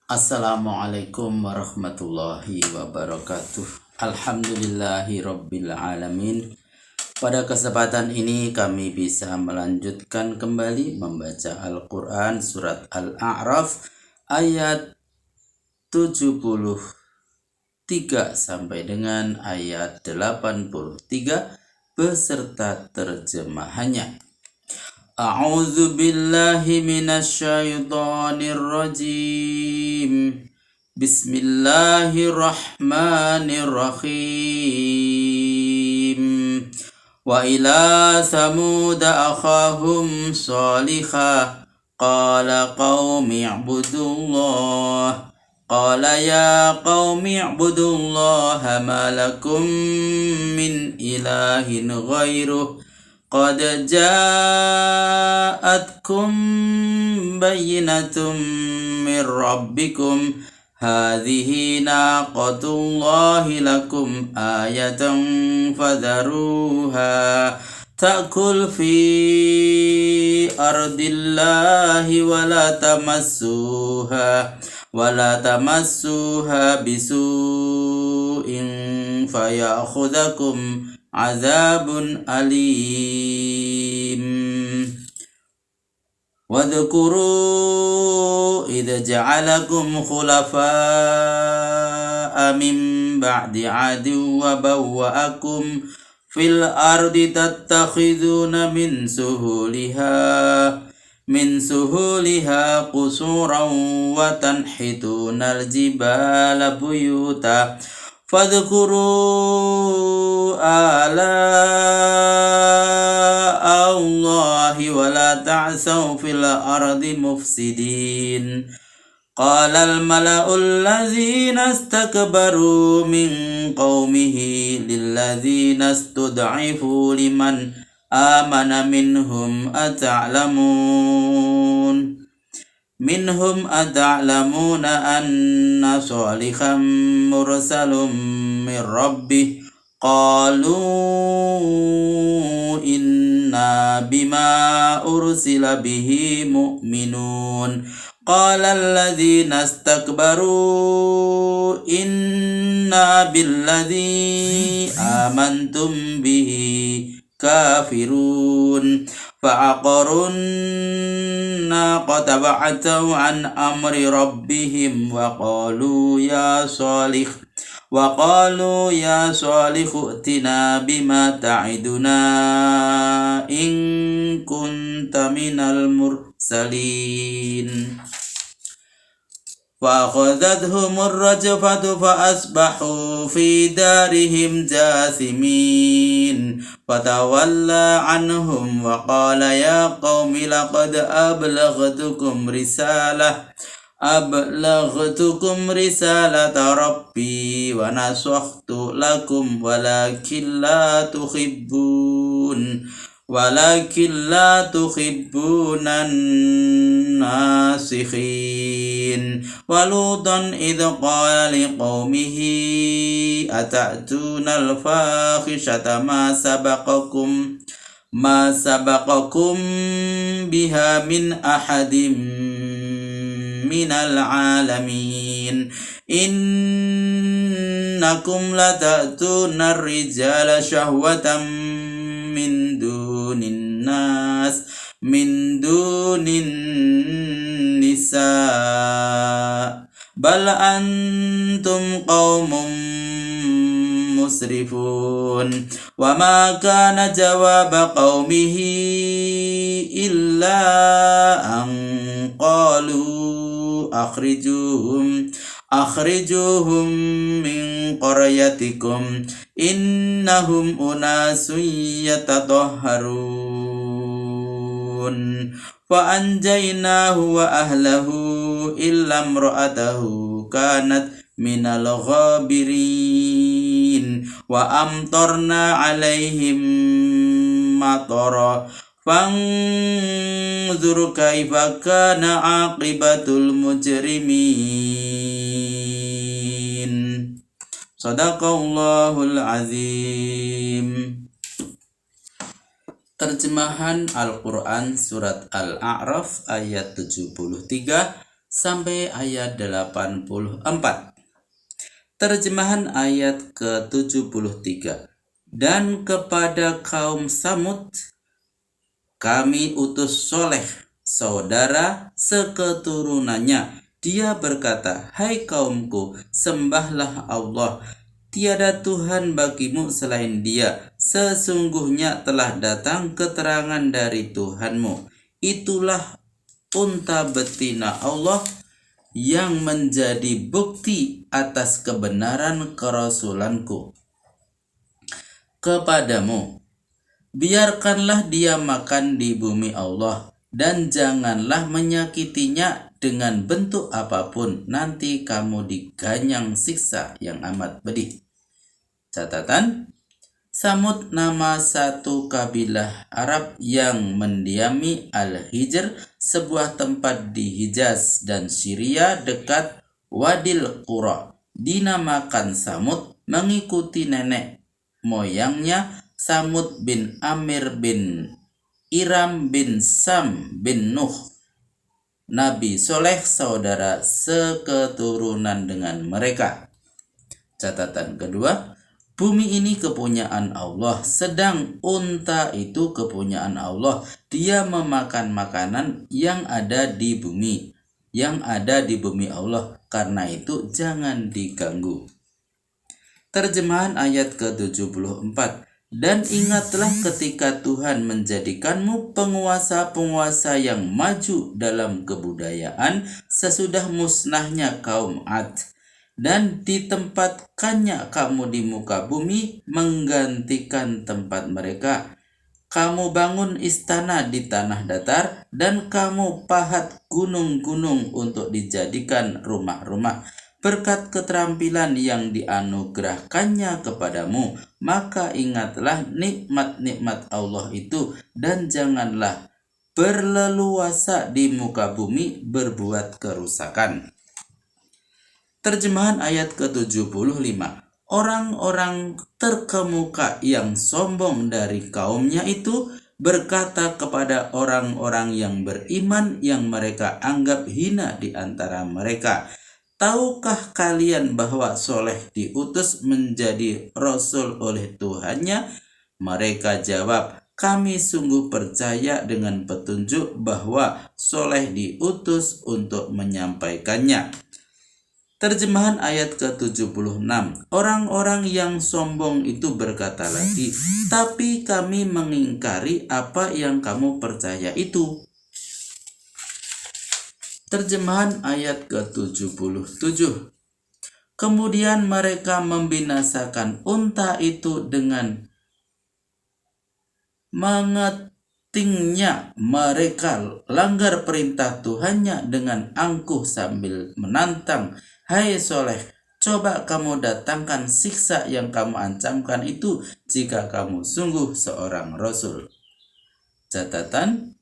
Assalamualaikum warahmatullahi wabarakatuh. Alhamdulillahi rabbil alamin. Pada kesempatan ini kami bisa melanjutkan kembali membaca Al-Quran surat Al-A'raf ayat 73 sampai dengan ayat 83 beserta terjemahannya. A'udzu billahi minasyaitonir rajim. Bismillahirrahmanirrahim. Wa ila samud akhahum salihah qala qaumi ibudullah qala ya qaumi ibudullaha ma lakum min ilahin ghairuh qad ja'atkum bayyinatun min rabbikum hadhihi naqatullahi lakum ayatan fadharuha ta'kul fi ardillahi wa la tamassuha bisu'in fayakhudhakum azabun alim. Wadhkuru idza ja'alakum khulafa'a min ba'di 'adin wa bawwa'akum fil ardi tattakhiduna min suhuliha qusuran wa tanhitunal jibala buyuta fadhkuru ala Allahi wa la ta'saw fil ardi mufsidin. Qala al-mala'u allazina istakbaru min qaumihi lillazina istud'ifu liman amana minhum ata'lamuna anna salihan mursalun min rabbih qalu inna bima ursila bihi mu'minun qala allazina istakbaru inna billadzi amantum bihi kafirun fa'aqarun naqata ba'atau an amri rabbihim wa qalu ya salih utina bima ta'iduna in kunta minal mursalin. فأخذتهم الرجفة فأصبحوا في دارهم جاثمين فتولى عنهم وقال يا قوم لقد أبلغتكم رسالة ربي ونصحت لكم ولكن لا تحبون الناصحين. ولوطا إذ قال لقومه أتأتون الفاحشة ما سبقكم بها من أحد من العالمين إنكم لتأتون الرجال شهوة من دون النساء بل أنتم قوم مسرفون. وما كان جواب قومه إلا أن قالوا أخرجوهم من قريتكم إنهم أناس يتطهرون فأنجيناه وأهله إلا امرأته كانت من الغابرين وأمطرنا عليهم مطرا فانظر كيف كان عاقبة المجرمين. Sadaqallahul azim. Terjemahan Al-Quran Surat Al-A'raf ayat 73 sampai ayat 84. Terjemahan ayat ke-73. Dan kepada kaum Samud kami utus Soleh, saudara seketurunannya. Dia berkata, hai kaumku, sembahlah Allah. Tiada Tuhan bagimu selain Dia. Sesungguhnya telah datang keterangan dari Tuhanmu. Itulah unta betina Allah yang menjadi bukti atas kebenaran kerasulanku kepadamu. Biarkanlah dia makan di bumi Allah, dan janganlah menyakitinya dengan bentuk apapun. Nanti kamu diganyang siksa yang amat pedih. Catatan, Samud nama satu kabilah Arab yang mendiami Al-Hijr, sebuah tempat di Hijaz dan Syria dekat Wadil Qura. Dinamakan Samud mengikuti nenek moyangnya Samud bin Amir bin Iram bin Sam bin Nuh. Nabi Soleh saudara seketurunan dengan mereka. Catatan kedua, bumi ini kepunyaan Allah, sedang unta itu kepunyaan Allah. Dia memakan makanan yang ada di bumi, Allah. Karena itu jangan diganggu. Terjemahan ayat ke-74. Dan ingatlah ketika Tuhan menjadikanmu penguasa-penguasa yang maju dalam kebudayaan sesudah musnahnya kaum Ad, dan ditempatkannya kamu di muka bumi menggantikan tempat mereka. Kamu bangun istana di tanah datar, dan kamu pahat gunung-gunung untuk dijadikan rumah-rumah. Berkat keterampilan yang dianugerahkannya kepadamu, maka ingatlah nikmat-nikmat Allah itu, dan janganlah berleluasa di muka bumi berbuat kerusakan. Terjemahan ayat ke-75. Orang-orang terkemuka yang sombong dari kaumnya itu berkata kepada orang-orang yang beriman yang mereka anggap hina di antara mereka, tahukah kalian bahwa Soleh diutus menjadi Rasul oleh Tuhannya? Mereka jawab, kami sungguh percaya dengan petunjuk bahwa Soleh diutus untuk menyampaikannya. Terjemahan ayat ke-76. Orang-orang yang sombong itu berkata lagi, tapi kami mengingkari apa yang kamu percaya itu. Terjemahan ayat ke-77. Kemudian mereka membinasakan unta itu dengan mengetingnya. Mereka langgar perintah Tuhannya dengan angkuh sambil menantang, hai Soleh, coba kamu datangkan siksa yang kamu ancamkan itu jika kamu sungguh seorang Rasul. Catatan,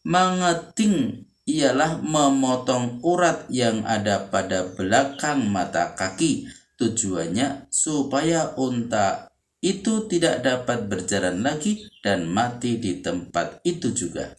mengeting ialah memotong urat yang ada pada belakang mata kaki. Tujuannya supaya unta itu tidak dapat berjalan lagi dan mati di tempat itu juga.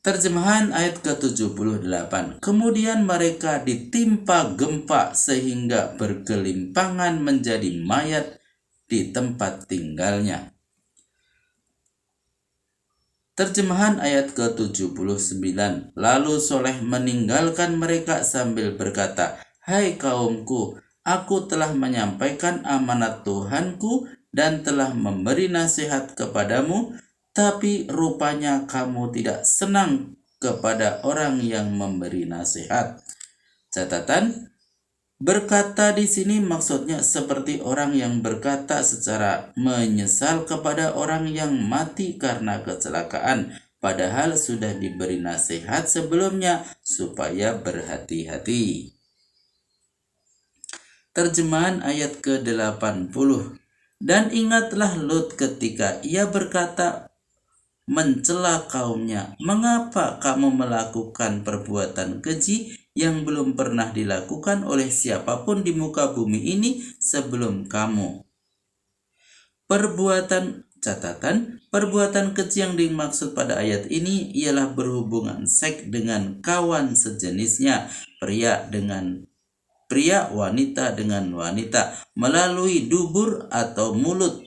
Terjemahan ayat ke-78. Kemudian mereka ditimpa gempa sehingga bergelimpangan menjadi mayat di tempat tinggalnya. Terjemahan ayat ke-79. Lalu Soleh meninggalkan mereka sambil berkata, hai kaumku, aku telah menyampaikan amanat Tuhanku dan telah memberi nasihat kepadamu, tapi rupanya kamu tidak senang kepada orang yang memberi nasihat. Catatan, berkata di sini maksudnya seperti orang yang berkata secara menyesal kepada orang yang mati karena kecelakaan, padahal sudah diberi nasihat sebelumnya supaya berhati-hati. Terjemahan ayat ke-80. Dan ingatlah Lut ketika ia berkata mencela kaumnya, mengapa kamu melakukan perbuatan keji yang belum pernah dilakukan oleh siapapun di muka bumi ini sebelum kamu? Perbuatan catatan, perbuatan keji yang dimaksud pada ayat ini ialah berhubungan seks dengan kawan sejenisnya, pria dengan pria, wanita dengan wanita, melalui dubur atau mulut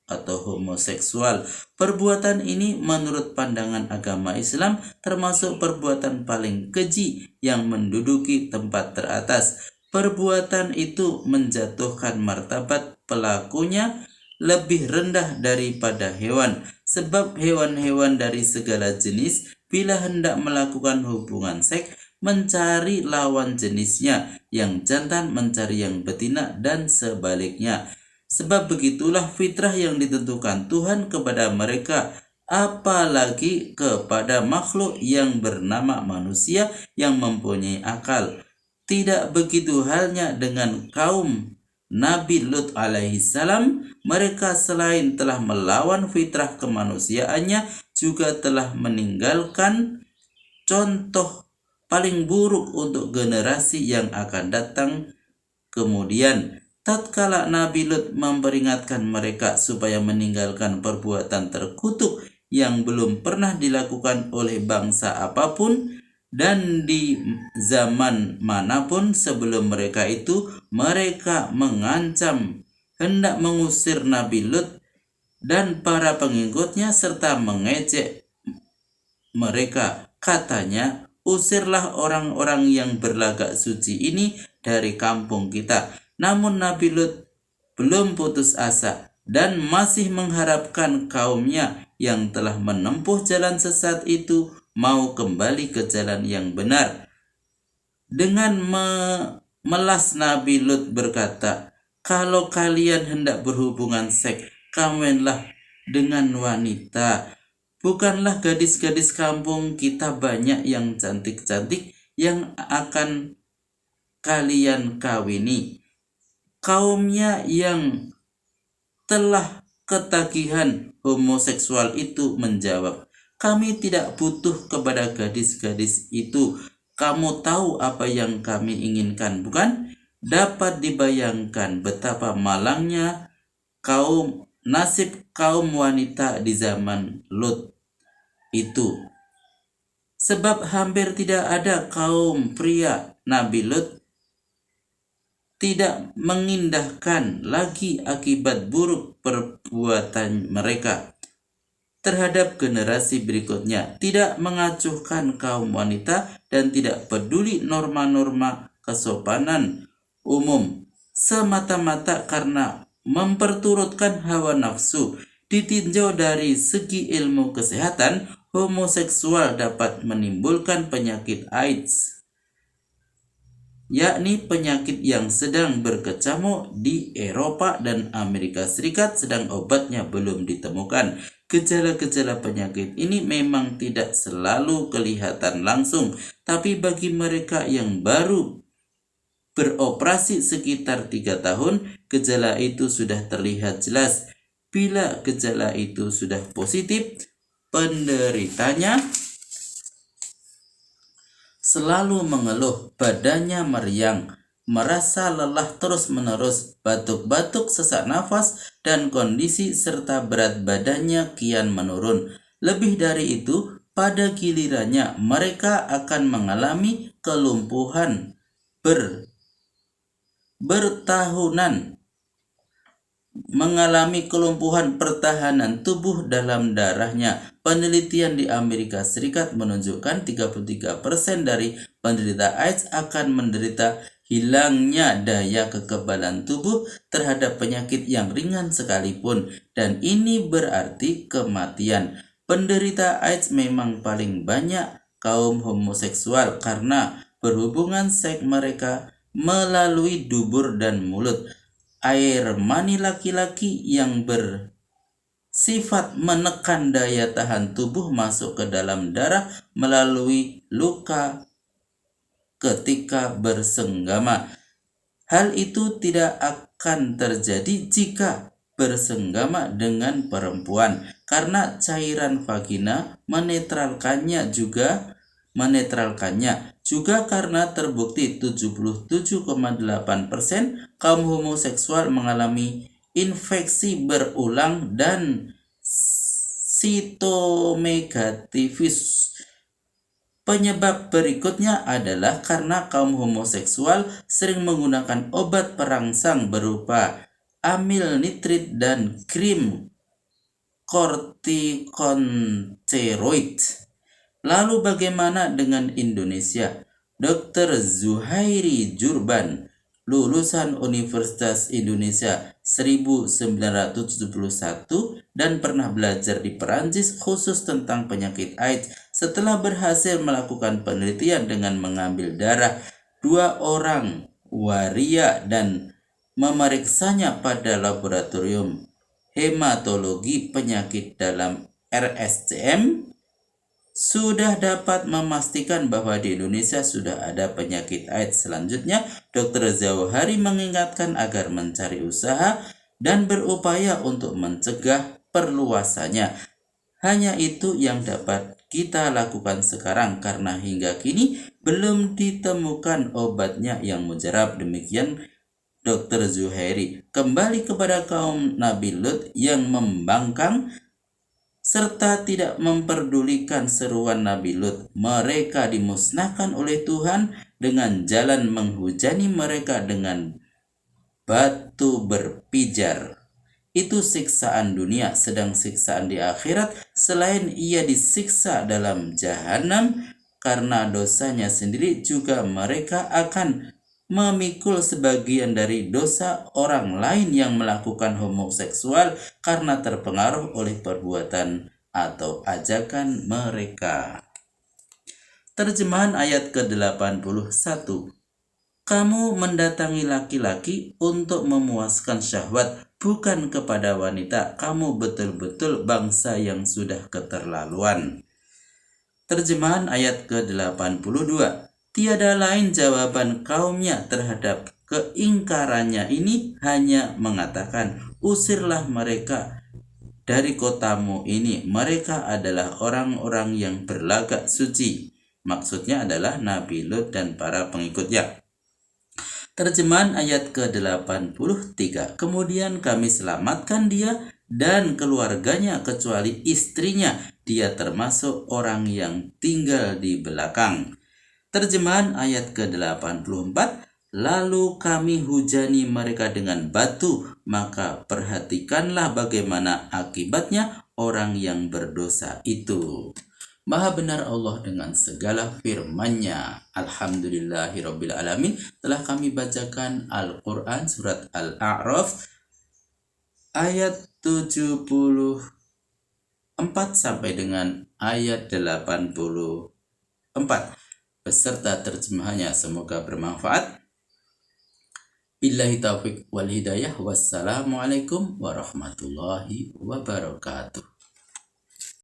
atau homoseksual. Perbuatan ini menurut pandangan agama Islam termasuk perbuatan paling keji yang menduduki tempat teratas. Perbuatan itu menjatuhkan martabat pelakunya lebih rendah daripada hewan, sebab hewan-hewan dari segala jenis bila hendak melakukan hubungan seks mencari lawan jenisnya, yang jantan mencari yang betina dan sebaliknya. Sebab begitulah fitrah yang ditentukan Tuhan kepada mereka, apalagi kepada makhluk yang bernama manusia yang mempunyai akal. Tidak begitu halnya dengan kaum Nabi Lut alaihissalam. Mereka selain telah melawan fitrah kemanusiaannya, juga telah meninggalkan contoh paling buruk untuk generasi yang akan datang kemudian. Tatkala Nabi Lut memperingatkan mereka supaya meninggalkan perbuatan terkutuk yang belum pernah dilakukan oleh bangsa apapun dan di zaman manapun sebelum mereka itu, mereka mengancam hendak mengusir Nabi Lut dan para pengikutnya serta mengejek mereka. Katanya, usirlah orang-orang yang berlagak suci ini dari kampung kita. Namun Nabi Lut belum putus asa dan masih mengharapkan kaumnya yang telah menempuh jalan sesat itu mau kembali ke jalan yang benar. Dengan memelas Nabi Lut berkata, "Kalau kalian hendak berhubungan seks, kawinlah dengan wanita. Bukanlah gadis-gadis kampung kita banyak yang cantik-cantik yang akan kalian kawini." Kaumnya yang telah ketagihan homoseksual itu menjawab, "Kami tidak butuh kepada gadis-gadis itu. Kamu tahu apa yang kami inginkan, bukan?" Dapat dibayangkan betapa malangnya nasib kaum wanita di zaman Lut itu. Sebab hampir tidak ada kaum pria Nabi Lut tidak mengindahkan lagi akibat buruk perbuatan mereka terhadap generasi berikutnya, tidak mengacuhkan kaum wanita dan tidak peduli norma-norma kesopanan umum, semata-mata karena memperturutkan hawa nafsu. Ditinjau dari segi ilmu kesehatan, homoseksual dapat menimbulkan penyakit AIDS, yakni penyakit yang sedang berkecamuk di Eropa dan Amerika Serikat, sedang obatnya belum ditemukan. Gejala-gejala penyakit ini memang tidak selalu kelihatan langsung, tapi bagi mereka yang baru beroperasi sekitar 3 tahun, gejala itu sudah terlihat jelas. Bila gejala itu sudah positif, penderitanya selalu mengeluh, badannya meriang, merasa lelah terus-menerus, batuk-batuk, sesak nafas, dan kondisi serta berat badannya kian menurun. Lebih dari itu, pada gilirannya mereka akan mengalami kelumpuhan bertahunan, mengalami kelumpuhan pertahanan tubuh dalam darahnya. Penelitian di Amerika Serikat menunjukkan 33% dari penderita AIDS akan menderita hilangnya daya kekebalan tubuh terhadap penyakit yang ringan sekalipun, dan ini berarti kematian. Penderita AIDS memang paling banyak kaum homoseksual karena berhubungan seks mereka melalui dubur dan mulut. Air mani laki-laki yang bersifat menekan daya tahan tubuh masuk ke dalam darah melalui luka ketika bersenggama. Hal itu tidak akan terjadi jika bersenggama dengan perempuan, karena cairan vagina menetralkannya juga karena terbukti 77,8% kaum homoseksual mengalami infeksi berulang dan sitomegativis. Penyebab berikutnya adalah karena kaum homoseksual sering menggunakan obat perangsang berupa amil nitrit dan krim kortikosteroid. Lalu bagaimana dengan Indonesia? Dr. Zuhairi Jurban, lulusan Universitas Indonesia 1971 dan pernah belajar di Perancis khusus tentang penyakit AIDS. Setelah berhasil melakukan penelitian dengan mengambil darah 2 orang waria dan memeriksanya pada laboratorium hematologi penyakit dalam RSCM, sudah dapat memastikan bahwa di Indonesia sudah ada penyakit AIDS. Selanjutnya, Dr. Zuhairi mengingatkan agar mencari usaha dan berupaya untuk mencegah perluasannya. Hanya itu yang dapat kita lakukan sekarang karena hingga kini belum ditemukan obatnya yang mujarab. Demikian Dr. Zuhairi. Kembali kepada kaum Nabi Lut yang membangkang serta tidak memperdulikan seruan Nabi Lut. Mereka dimusnahkan oleh Tuhan dengan jalan menghujani mereka dengan batu berpijar. Itu siksaan dunia, sedang siksaan di akhirat selain ia disiksa dalam jahanam karena dosanya sendiri juga mereka akan memikul sebagian dari dosa orang lain yang melakukan homoseksual karena terpengaruh oleh perbuatan atau ajakan mereka. Terjemahan ayat ke-81. Kamu mendatangi laki-laki untuk memuaskan syahwat, bukan kepada wanita. Kamu betul-betul bangsa yang sudah keterlaluan. Terjemahan ayat ke-82. Tiada lain jawaban kaumnya terhadap keingkarannya ini hanya mengatakan, usirlah mereka dari kotamu ini. Mereka adalah orang-orang yang berlagak suci. Maksudnya adalah Nabi Lut dan para pengikutnya. Terjemahan ayat ke-83. Kemudian kami selamatkan dia dan keluarganya kecuali istrinya. Dia termasuk orang yang tinggal di belakang. Terjemahan ayat ke-84. Lalu kami hujani mereka dengan batu, maka perhatikanlah bagaimana akibatnya orang yang berdosa itu. Maha benar Allah dengan segala firman-Nya. Alhamdulillahirabbil alamin. Telah kami bacakan Al-Qur'an surat Al-A'raf ayat 74 sampai dengan ayat 84 beserta terjemahannya. Semoga bermanfaat. Billahi taufiq wal hidayah. Wassalamualaikum warahmatullahi wabarakatuh.